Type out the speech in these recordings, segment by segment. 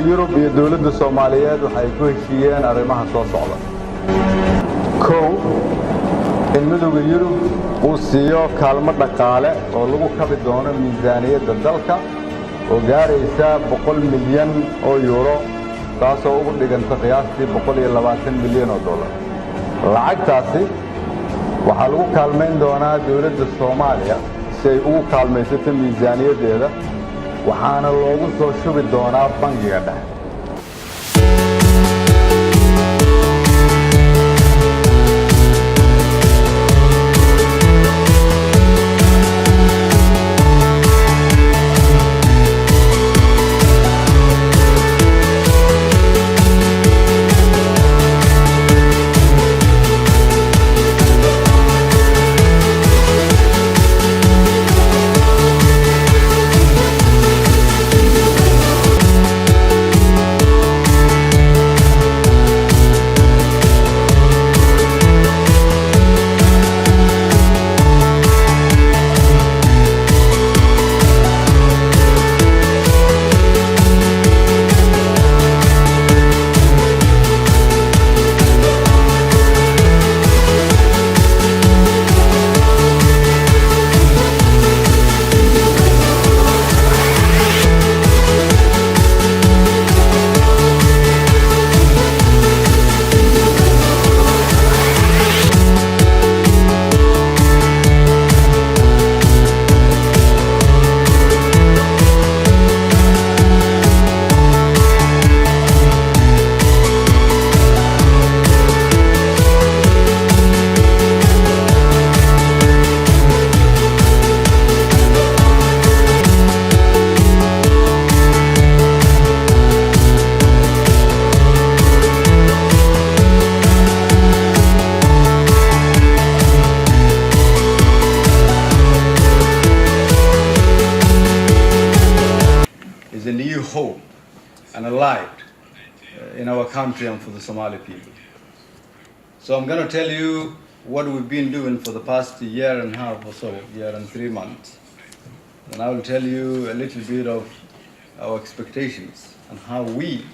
Yurub iyo dawladda Soomaaliyeed waxay ku heshiiyeen arrimaha soo socda. Kow, in midowga Yurub uu siiyo kaalmo dhaqaale oo lagu kabi doono miisaaniyadda dalka oo gaaraysa 100 milyan oo euro taasoo ugu dhiganta qiyaastii 120 milyan oo dollar. Lacagtaasi waxaa lagu kaalmayn doonaa dawladda Soomaaliya si ay ugu kaalmaysato miisaaniyaddeeda waxaana loogu soo shubi doonaa bangiga dhexe. Is a new hope and a light in our country and for the Somali people. So I'm going to tell you what we've been doing for the past year and a half or so, year and 3 months. And I will tell you a little bit of our expectations and how we,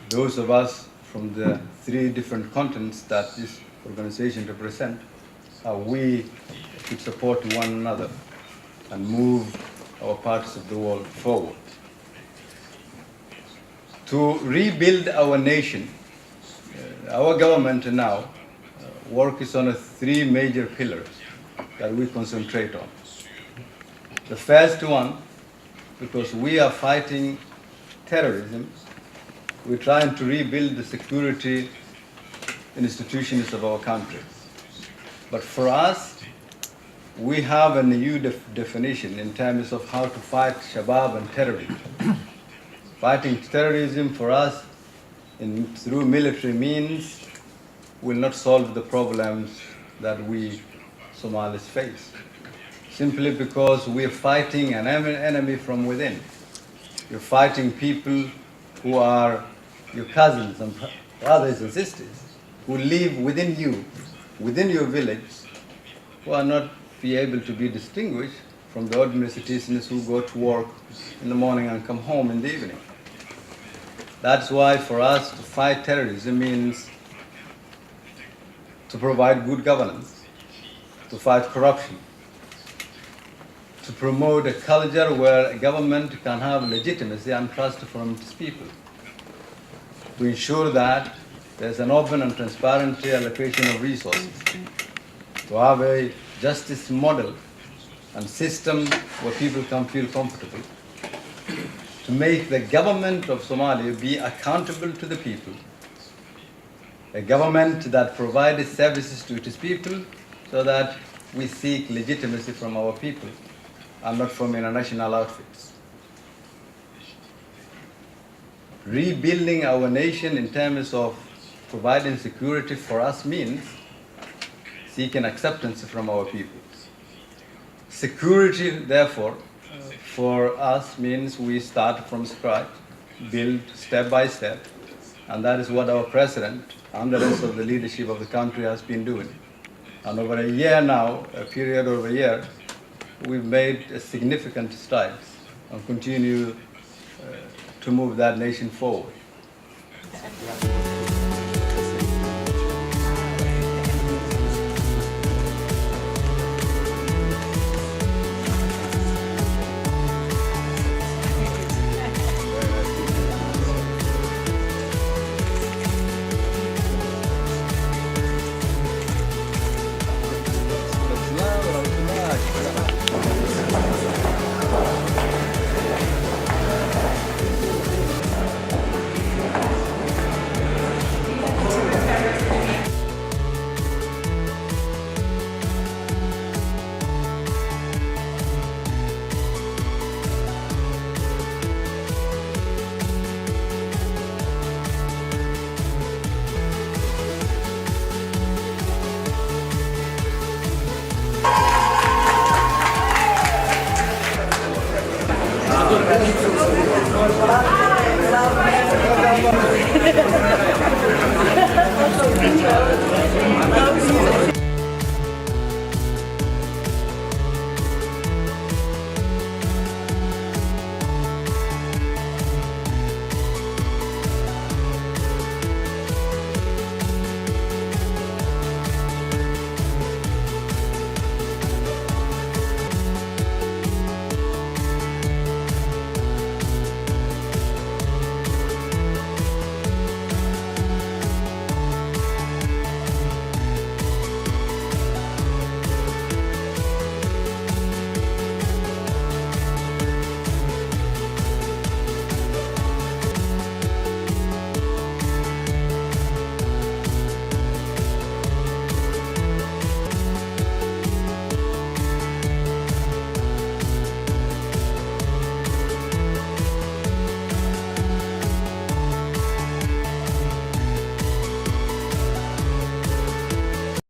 those of us from the 3 different continents that this organization represents, how we should support one another and move our parts of the world forward. To rebuild our nation, our government now works on 3 major pillars that we concentrate on. The first one, because we are fighting terrorism, we're trying to rebuild the security institutions of our country. But for us, we have a new definition in terms of how to fight Shabab and terrorism. Fighting terrorism for us through military means will not solve the problems that we Somalis face. Simply because we're fighting an enemy from within. You're fighting people who are your cousins and brothers and sisters who live within you, within your village, who are not be able to be distinguished from the ordinary citizens who go to work in the morning and come home in the evening. That's why for us to fight terrorism means to provide good governance, to fight corruption, to promote a culture where a government can have legitimacy and trust from its people, to ensure that there's an open and transparent allocation of resources, to have a justice model and system where people can feel comfortable, to make the government of Somalia be accountable to the people, a government that provides services to its people so that we seek legitimacy from our people and not from international outfits. Rebuilding our nation in terms of providing security for us means seeking acceptance from our people. Security, therefore, for us means we start from scratch, build step by step, and that is what our president and the rest of the leadership of the country has been doing. And over a year now, a period over a year, we've made significant strides and continue to to move that nation forward.